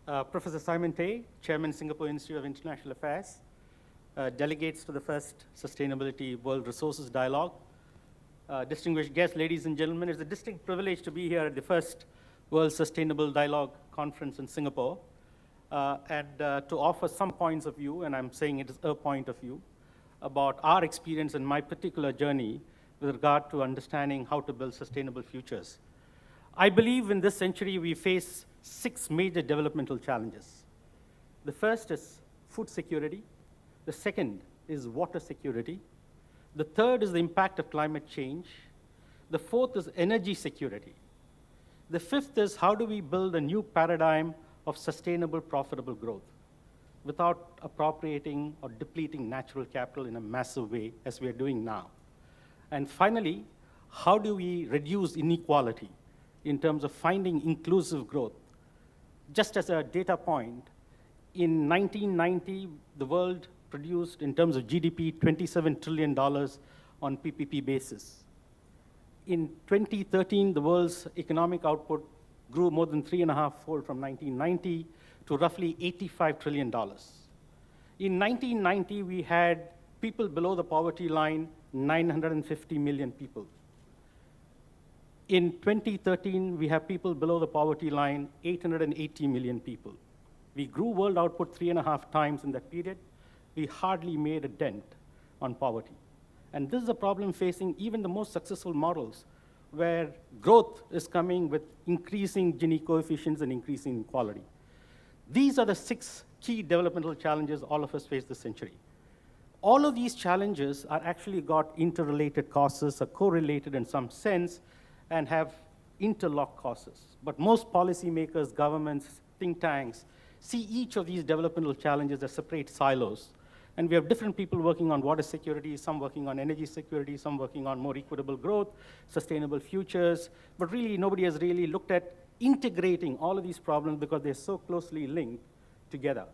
Professor Simon Tay, Chairman, Singapore Institute of International Affairs, delegates to the first Sustainability World Resources Dialogue. Distinguished guests, ladies and gentlemen, it's a distinct privilege to be here at the first World Sustainable Dialogue Conference in Singapore and to offer some points of view, and I'm saying it is a point of view, about our experience and my particular journey with regard to understanding how to build sustainable futures. I believe in this century we face 6 major developmental challenges. The first is food security. The second is water security. The third is the impact of climate change. The fourth is energy security. The fifth is how do we build a new paradigm of sustainable, profitable growth without appropriating or depleting natural capital in a massive way as we are doing now. And finally, how do we reduce inequality in terms of finding inclusive growth? Just as a data point, in 1990, the world produced, in terms of GDP, $27 trillion on PPP basis. In 2013, the world's economic output grew more than 3.5-fold from 1990 to roughly $85 trillion. In 1990, we had people below the poverty line, 950 million people. In 2013, we have people below the poverty line, 880 million people. We grew world output 3.5 times in that period. We hardly made a dent on poverty. And this is a problem facing even the most successful models, where growth is coming with increasing Gini coefficients and increasing inequality. These are the 6 key developmental challenges all of us face this century. All of these challenges are actually got interrelated causes, are correlated in some sense, and have interlocked causes. But most policymakers, governments, think tanks see each of these developmental challenges as separate silos. And we have different people working on water security, some working on energy security, some working on more equitable growth, sustainable futures. But really, nobody has really looked at integrating all of these problems because they're so closely linked together.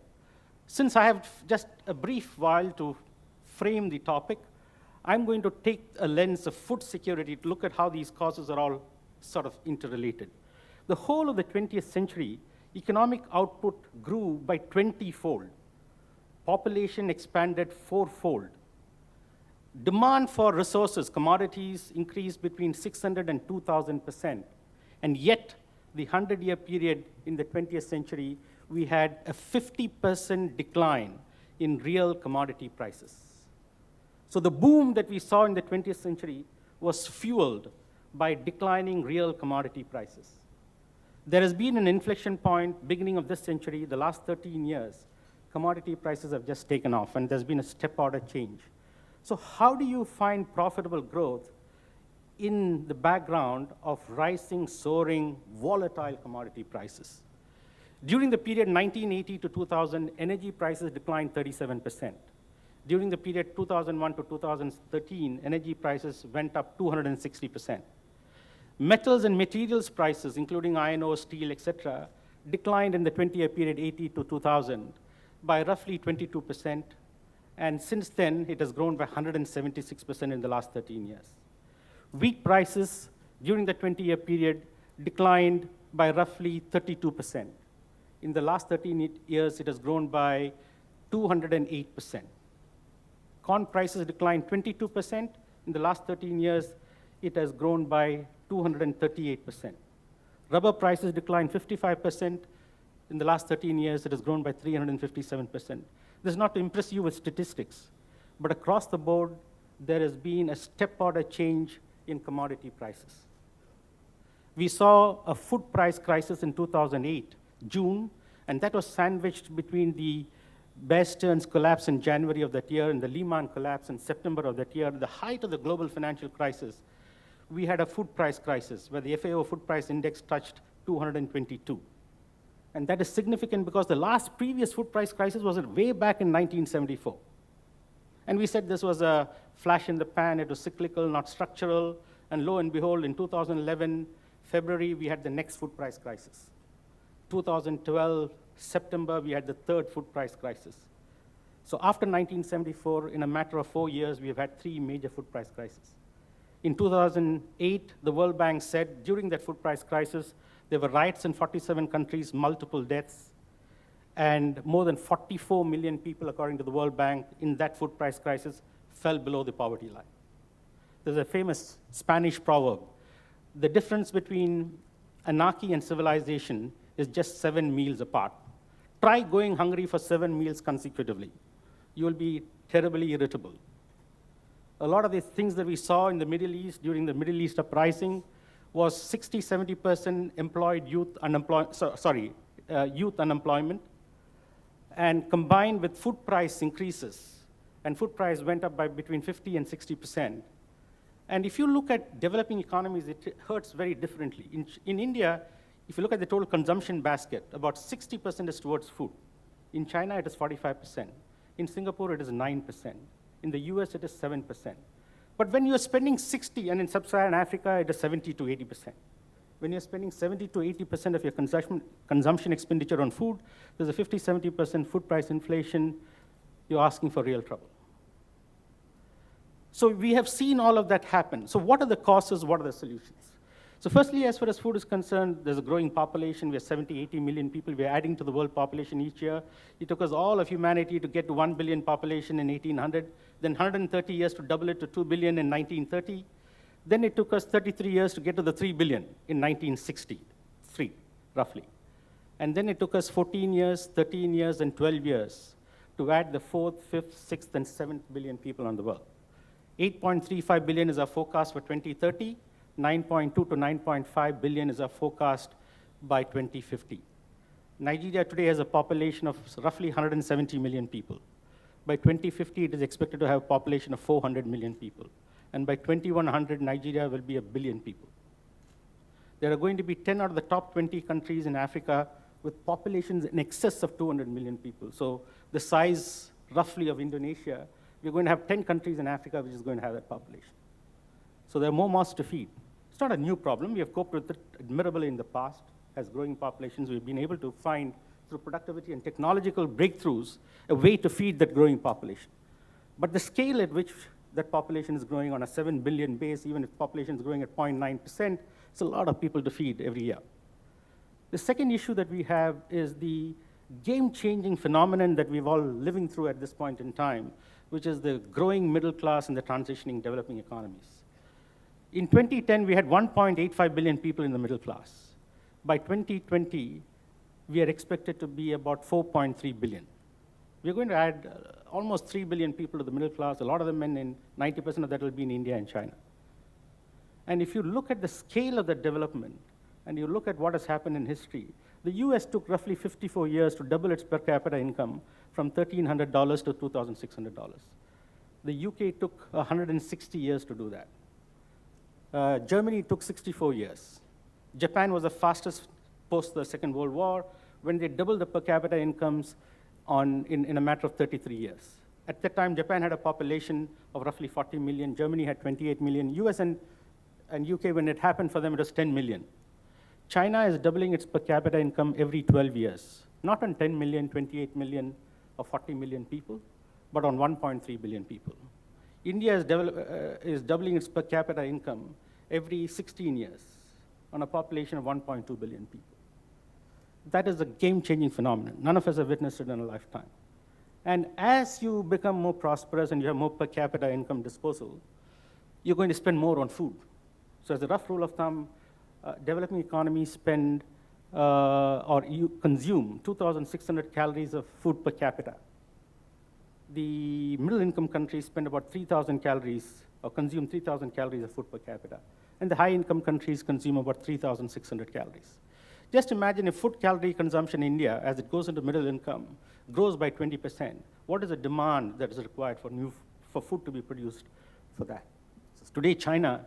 Since I have just a brief while to frame the topic, I'm going to take a lens of food security to look at how these causes are all sort of interrelated. The whole of the 20th century, economic output grew by 20-fold. Population expanded 4-fold. Demand for resources, commodities, increased between 600 and 2,000%. And yet, the 100-year period in the 20th century, we had a 50% decline in real commodity prices. So the boom that we saw in the 20th century was fueled by declining real commodity prices. There has been an inflection point beginning of this century, the last 13 years. Commodity prices have just taken off, and there's been a step order change. So how do you find profitable growth in the background of rising, soaring, volatile commodity prices? During the period 1980 to 2000, energy prices declined 37%. During the period 2001 to 2013, energy prices went up 260%. Metals and materials prices, including iron ore, steel, etc., declined in the 20-year period 80 to 2000 by roughly 22%. And since then, it has grown by 176% in the last 13 years. Wheat prices during the 20-year period declined by roughly 32%. In the last 13 years, it has grown by 208%. Corn prices declined 22%. In the last 13 years, it has grown by 238%. Rubber prices declined 55%. In the last 13 years, it has grown by 357%. This is not to impress you with statistics, but across the board, there has been a step order change in commodity prices. We saw a food price crisis in 2008, June, and that was sandwiched between the Bear Stearns collapse in January of that year and the Lehman collapse in September of that year. The height of the global financial crisis, we had a food price crisis where the FAO food price index touched 222. And that is significant because the previous food price crisis was way back in 1974. And we said this was a flash in the pan, it was cyclical, not structural, and lo and behold, in 2011, February, we had the next food price crisis. 2012, September, we had the third food price crisis. So after 1974, in a matter of 4 years, we have had 3 major food price crises. In 2008, the World Bank said during that food price crisis, there were riots in 47 countries, multiple deaths. and more than 44 million people, according to the World Bank, in that food price crisis, fell below the poverty line. There's a famous Spanish proverb: the difference between anarchy and civilization is just 7 meals apart. Try going hungry for 7 meals consecutively. You will be terribly irritable. A lot of the things that we saw in the Middle East during the Middle East uprising was 60–70% youth unemployment, and combined with food price increases, and food price went up by between 50 and 60%. And if you look at developing economies, it hurts very differently. In India, if you look at the total consumption basket, about 60% is towards food. In China, it is 45%. In Singapore, it is 9%. In the US, it is 7%. But when you're spending 60, and in sub-Saharan Africa, it is 70 to 80%. When you're spending 70 to 80% of your consumption expenditure on food, there's a 50–70% food price inflation, you're asking for real trouble. So we have seen all of that happen. So what are the causes, what are the solutions? So firstly, as far as food is concerned, there's a growing population. We are 70–80 million people. We are adding to the world population each year. It took us all of humanity to get to 1 billion population in 1800, then 130 years to double it to 2 billion in 1930. Then it took us 33 years to get to the 3 billion in 1963, roughly. And then it took us 14 years, 13 years, and 12 years to add the 4th, 5th, 6th, and 7th billion people on the world. 8.35 billion is our forecast for 2030. 9.2 to 9.5 billion is our forecast by 2050. Nigeria today has a population of roughly 170 million people. By 2050, it is expected to have a population of 400 million people. And by 2100, Nigeria will be 1 billion people. There are going to be 10 out of the top 20 countries in Africa with populations in excess of 200 million people. So the size, roughly, of Indonesia, we're going to have 10 countries in Africa which is going to have that population. So there are more mouths to feed. It's not a new problem. We have coped with it admirably in the past. As growing populations, we've been able to find, through productivity and technological breakthroughs, a way to feed that growing population. But the scale at which that population is growing on a 7 billion base, even if population is growing at 0.9%, it's a lot of people to feed every year. The second issue that we have is the game-changing phenomenon that we've all living through at this point in time, which is the growing middle class and the transitioning developing economies. In 2010, we had 1.85 billion people in the middle class. By 2020, we are expected to be about 4.3 billion. We're going to add almost 3 billion people to the middle class, a lot of them men, and 90% of that will be in India and China. And if you look at the scale of the development, and you look at what has happened in history, the US took roughly 54 years to double its per capita income from $1,300 to $2,600. The UK took 160 years to do that. Germany took 64 years. Japan was the fastest post the Second World War when they doubled the per capita incomes in a matter of 33 years. At that time, Japan had a population of roughly 40 million. Germany had 28 million. US and UK, when it happened for them, it was 10 million. China is doubling its per capita income every 12 years, not on 10 million, 28 million, or 40 million people, but on 1.3 billion people. India is doubling its per capita income every 16 years on a population of 1.2 billion people. That is a game-changing phenomenon. None of us have witnessed it in a lifetime. And as you become more prosperous and you have more per capita income disposal, you're going to spend more on food. So as a rough rule of thumb, developing economies spend or you consume 2,600 calories of food per capita. The middle-income countries spend about 3,000 calories, or consume 3,000 calories of food per capita. And the high-income countries consume about 3,600 calories. Just imagine if food calorie consumption in India, as it goes into middle income, grows by 20%. What is the demand that is required for food to be produced for that? So today, China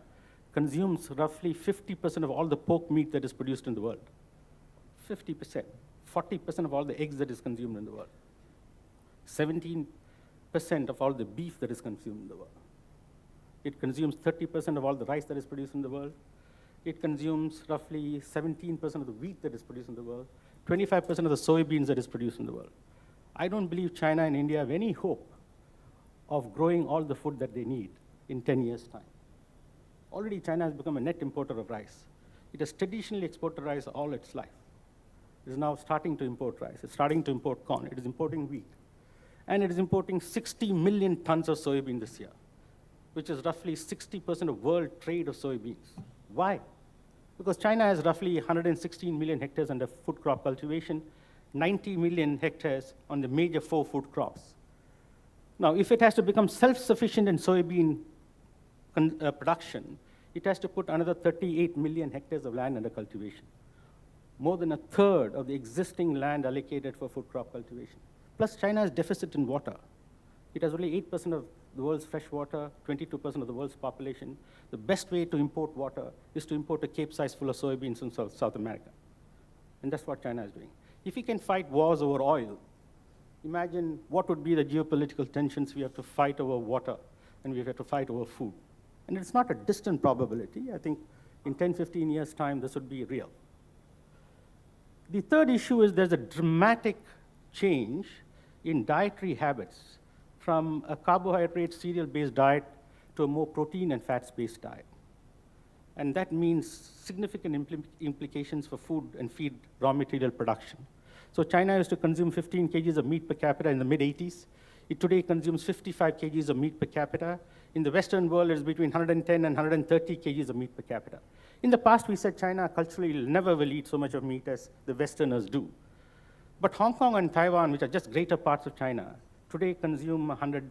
consumes roughly 50% of all the pork meat that is produced in the world. 50%. 40% of all the eggs that is consumed in the world. 17% of all the beef that is consumed in the world. It consumes 30% of all the rice that is produced in the world. It consumes roughly 17% of the wheat that is produced in the world, 25% of the soybeans that is produced in the world. I don't believe China and India have any hope of growing all the food that they need in 10 years' time. Already China has become a net importer of rice. It has traditionally exported rice all its life. is now starting to import rice. It's starting to import corn. It is importing wheat. And it is importing 60 million tons of soybean this year, which is roughly 60% of world trade of soybeans. Why? Because China has roughly 116 million hectares under food crop cultivation, 90 million hectares on the major 4 food crops. Now, if it has to become self-sufficient in soybean production, it has to put another 38 million hectares of land under cultivation, more than a third of the existing land allocated for food crop cultivation. Plus, China has deficit in water. It has only 8% of the world's fresh water, 22% of the world's population. The best way to import water is to import a cape size full of soybeans from South America. And that's what China is doing. If we can fight wars over oil, imagine what would be the geopolitical tensions we have to fight over water and we have to fight over food. And it's not a distant probability. I think in 10, 15 years' time, this would be real. The third issue is there's a dramatic change in dietary habits from a carbohydrate, cereal-based diet to a more protein and fats-based diet. And that means significant implications for food and feed raw material production. So China used to consume 15 kgs of meat per capita in the mid-80s. It today consumes 55 kgs of meat per capita. In the Western world, it's between 110 and 130 kgs of meat per capita. In the past, we said China culturally never will eat so much of meat as the Westerners do. But Hong Kong and Taiwan, which are just greater parts of China, today consume 100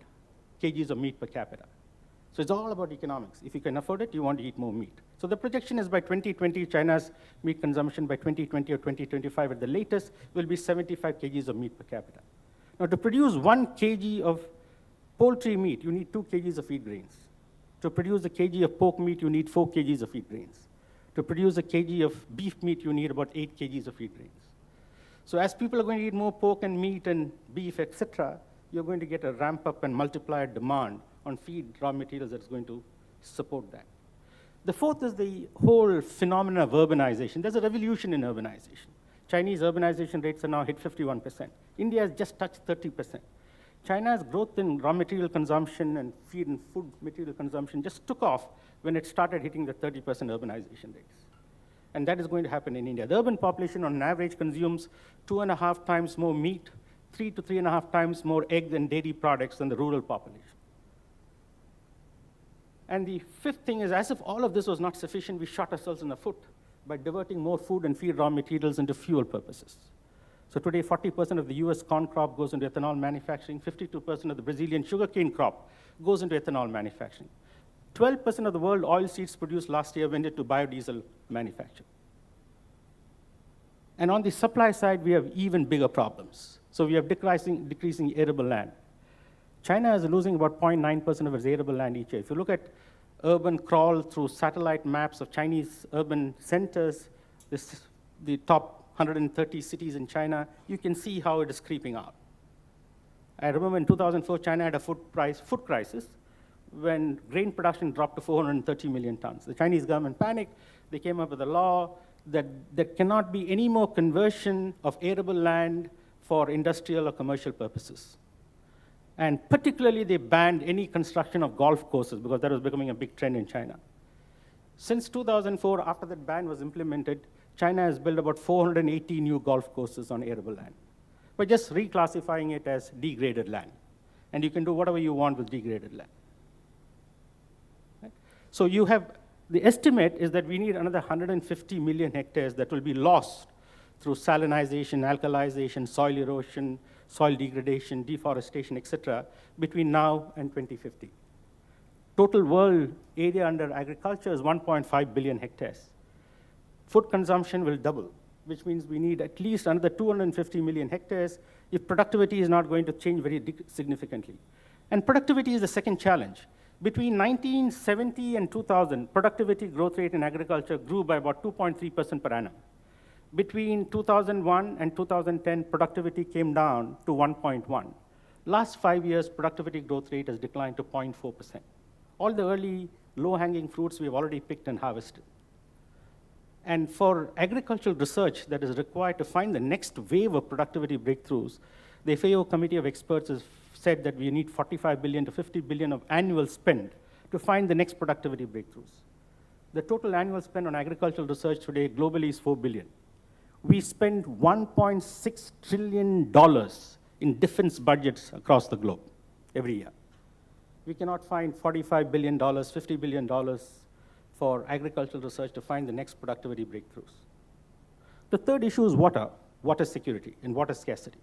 kgs of meat per capita. So it's all about economics. If you can afford it, you want to eat more meat. So the projection is by 2020, China's meat consumption by 2020 or 2025 at the latest will be 75 kgs of meat per capita. Now, to produce 1 kg of poultry meat, you need 2 kgs of feed grains. To produce a kg of pork meat, you need 4 kgs of feed grains. To produce a kg of beef meat, you need about 8 kgs of feed grains. So as people are going to eat more pork and meat and beef, etc., you're going to get a ramp up and multiplied demand on feed raw materials that's going to support that. The fourth is the whole phenomenon of urbanization. There's a revolution in urbanization. Chinese urbanization rates are now hit 51%. India has just touched 30%. China's growth in raw material consumption and feed and food material consumption just took off when it started hitting the 30% urbanization rates. And that is going to happen in India. The urban population on average consumes 2.5 times more meat, 3 to 3.5 times more eggs and dairy products than the rural population. And the fifth thing is, as if all of this was not sufficient, we shot ourselves in the foot by diverting more food and feed raw materials into fuel purposes. So today, 40% of the US corn crop goes into ethanol manufacturing, 52% of the Brazilian sugarcane crop goes into ethanol manufacturing. 12% of the world oil seeds produced last year went into biodiesel manufacture. And on the supply side, we have even bigger problems. So we have decreasing arable land. China is losing about 0.9% of its arable land each year. If you look at urban crawl through satellite maps of Chinese urban centers, the top 130 cities in China, you can see how it is creeping out. I remember in 2004, China had a food crisis when grain production dropped to 430 million tons. The Chinese government panicked. They came up with a law that there cannot be any more conversion of arable land for industrial or commercial purposes. And particularly, they banned any construction of golf courses because that was becoming a big trend in China. Since 2004, after that ban was implemented, China has built about 480 new golf courses on arable land. We're just reclassifying it as degraded land. And you can do whatever you want with degraded land. Right? So you have, the estimate is that we need another 150 million hectares that will be lost through salinization, alkalization, soil erosion, soil degradation, deforestation, etc., between now and 2050. Total world area under agriculture is 1.5 billion hectares. Food consumption will double, which means we need at least another 250 million hectares if productivity is not going to change very significantly. And productivity is the second challenge. Between 1970 and 2000, productivity growth rate in agriculture grew by about 2.3% per annum. Between 2001 and 2010, productivity came down to 1.1. Last 5 years, productivity growth rate has declined to 0.4%. All the early low-hanging fruits we've already picked and harvested. And for agricultural research that is required to find the next wave of productivity breakthroughs, the FAO Committee of Experts has said that we need 45 billion to 50 billion of annual spend to find the next productivity breakthroughs. The total annual spend on agricultural research today globally is 4 billion. We spend $1.6 trillion in defense budgets across the globe every year. We cannot find $45 billion, $50 billion for agricultural research to find the next productivity breakthroughs. The third issue is water security and water scarcity.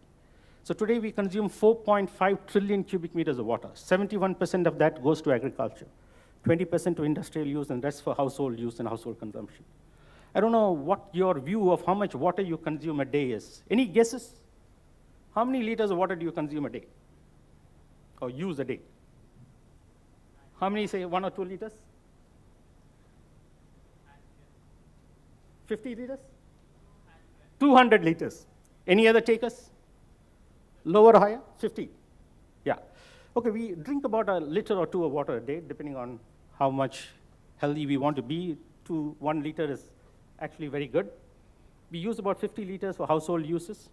So today we consume 4.5 trillion cubic meters of water. 71% of that goes to agriculture, 20% to industrial use, and rest for household use and household consumption. I don't know what your view of how much water you consume a day is. Any guesses? How many liters of water do you consume a day? Or use a day? How many say 1 or 2 liters? 50 liters? 200 liters. Any other takers? Lower or higher? 50. Yeah. Okay, we drink about a liter or 2 of water a day, depending on how much healthy we want to be. 1 liter is actually very good. We use about 50 liters for household uses.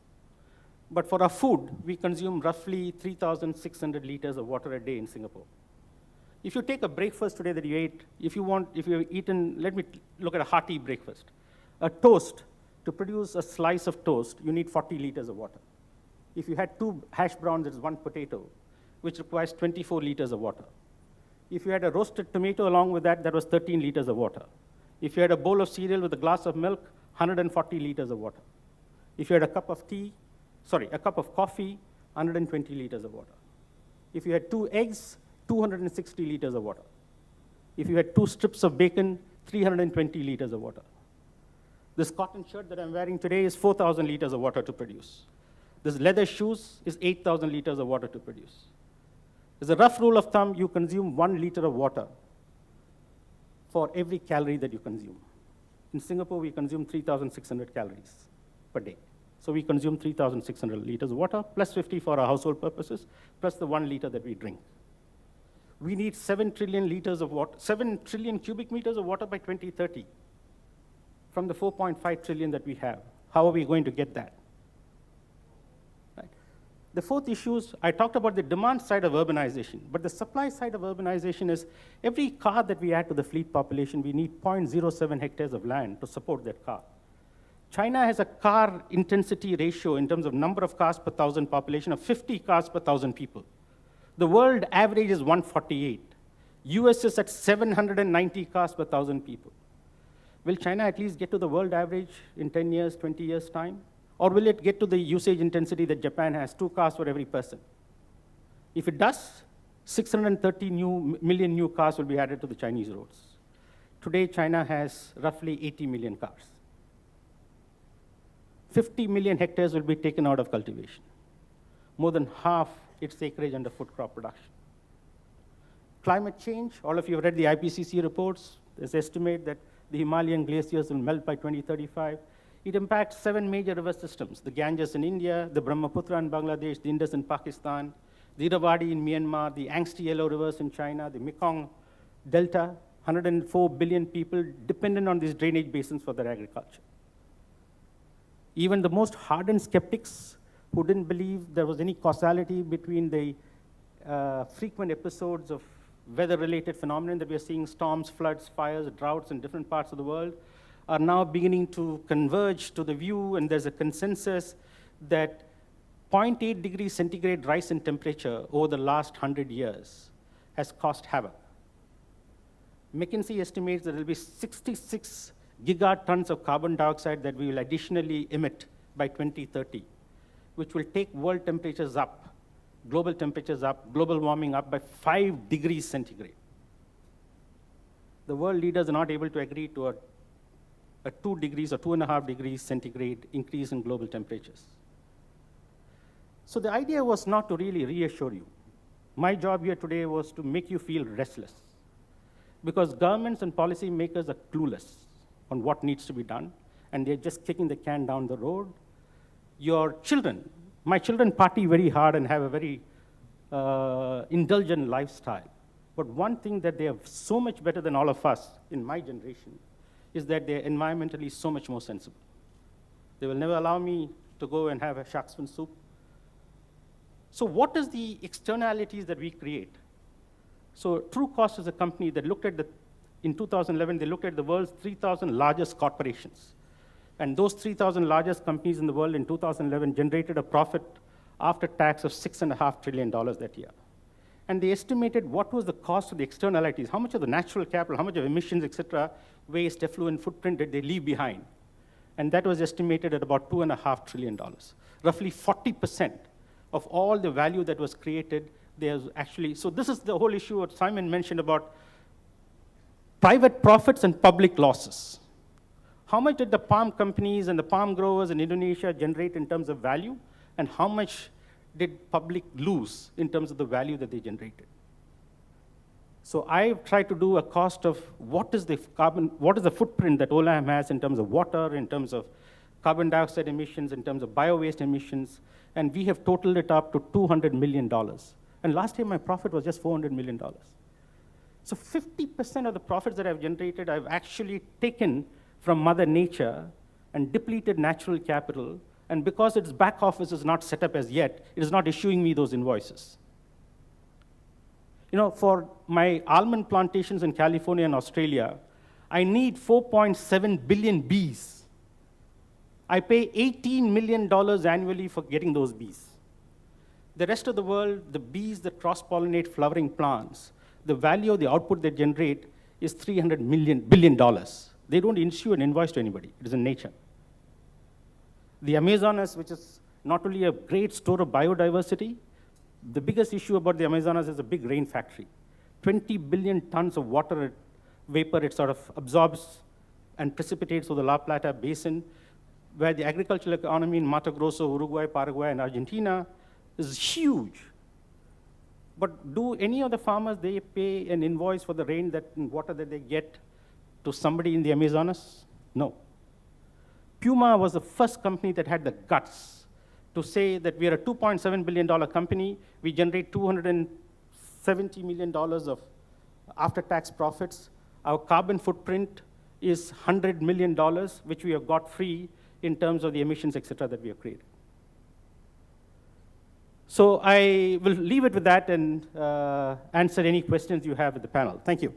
But for our food, we consume roughly 3,600 liters of water a day in Singapore. If you take a breakfast today that you ate, if you've eaten, let me look at a hearty breakfast. A toast, to produce a slice of toast, you need 40 liters of water. If you had 2 hash browns, it's 1 potato, which requires 24 liters of water. If you had a roasted tomato along with that, that was 13 liters of water. If you had a bowl of cereal with a glass of milk, 140 liters of water. If you had a cup of coffee, 120 liters of water. If you had 2 eggs, 260 liters of water. If you had 2 strips of bacon, 320 liters of water. This cotton shirt that I'm wearing today is 4,000 liters of water to produce. This leather shoes is 8,000 liters of water to produce. As a rough rule of thumb, you consume 1 liter of water for every calorie that you consume. In Singapore, we consume 3,600 calories per day. So we consume 3,600 liters of water, plus 50 for our household purposes, plus the 1 liter that we drink. We need 7 trillion liters of water, 7 trillion cubic meters of water by 2030 from the 4.5 trillion that we have. How are we going to get that? Right. The fourth issue is, I talked about the demand side of urbanization, but the supply side of urbanization is every car that we add to the fleet population, we need 0.07 hectares of land to support that car. China has a car intensity ratio in terms of number of cars per 1,000 population of 50 cars per 1,000 people. The world average is 148. US is at 790 cars per 1,000 people. Will China at least get to the world average in 10 years, 20 years' time? Or will it get to the usage intensity that Japan has, 2 cars for every person? If it does, 630 million new cars will be added to the Chinese roads. Today, China has roughly 80 million cars. 50 million hectares will be taken out of cultivation. More than half its acreage under food crop production. Climate change, all of you have read the IPCC reports. There's estimate that the Himalayan glaciers will melt by 2035. It impacts 7 major river systems, the Ganges in India, the Brahmaputra in Bangladesh, the Indus in Pakistan, the Irrawaddy in Myanmar, the Yangtze Yellow rivers in China, the Mekong Delta, 104 billion people dependent on these drainage basins for their agriculture. Even the most hardened skeptics who didn't believe there was any causality between the frequent episodes of weather-related phenomenon that we are seeing, storms, floods, fires, droughts in different parts of the world, are now beginning to converge to the view, and there's a consensus that 0.8 degrees centigrade rise in temperature over the last 100 years has caused havoc. McKinsey estimates that there will be 66 gigatons of carbon dioxide that we will additionally emit by 2030, which will take world temperatures up, global temperatures up, global warming up by 5 degrees centigrade. The world leaders are not able to agree to a 2 degrees or 2.5 degrees centigrade increase in global temperatures. So the idea was not to really reassure you. My job here today was to make you feel restless, because governments and policymakers are clueless on what needs to be done, and they're just kicking the can down the road. Your children, my children party very hard and have a very indulgent lifestyle. But one thing that they are so much better than all of us in my generation is that they're environmentally so much more sensible. They will never allow me to go and have a shark's fin soup. So what is the externalities that we create? So Truecost is a company that looked at in 2011, they looked at the world's 3,000 largest corporations. And those 3,000 largest companies in the world in 2011 generated a profit after tax of $6.5 trillion that year. And they estimated what was the cost of the externalities, how much of the natural capital, how much of emissions, et cetera, waste, effluent, footprint did they leave behind. And that was estimated at about $2.5 trillion. Roughly 40% of all the value that was created, there's actually, so this is the whole issue what Simon mentioned about private profits and public losses. How much did the palm companies and the palm growers in Indonesia generate in terms of value, and how much did public lose in terms of the value that they generated? So I've tried to do a cost of what is the footprint that Olam has in terms of water, in terms of carbon dioxide emissions, in terms of bio-waste emissions, and we have totaled it up to $200 million. And last year my profit was just $400 million. So 50% of the profits that I've generated, I've actually taken from Mother Nature and depleted natural capital, and because its back office is not set up as yet, it is not issuing me those invoices. You know, for my almond plantations in California and Australia, I need 4.7 billion bees. I pay $18 million annually for getting those bees. The rest of the world, the bees that cross-pollinate flowering plants, the value of the output they generate is $300 billion. They don't issue an invoice to anybody. It is in nature. The Amazonas, which is not only a great store of biodiversity, the biggest issue about the Amazonas is a big rain factory. 20 billion tons of water vapor it sort of absorbs and precipitates through the La Plata Basin, where the agricultural economy in Mato Grosso, Uruguay, Paraguay, and Argentina is huge. But do any of the farmers, they pay an invoice for the rain and water that they get to somebody in the Amazonas? No. Puma was the first company that had the guts to say that we are a $2.7 billion company, we generate $270 million of after-tax profits. Our carbon footprint is $100 million, which we have got free in terms of the emissions, et cetera, that we have created. So I will leave it with that and answer any questions you have with the panel. Thank you.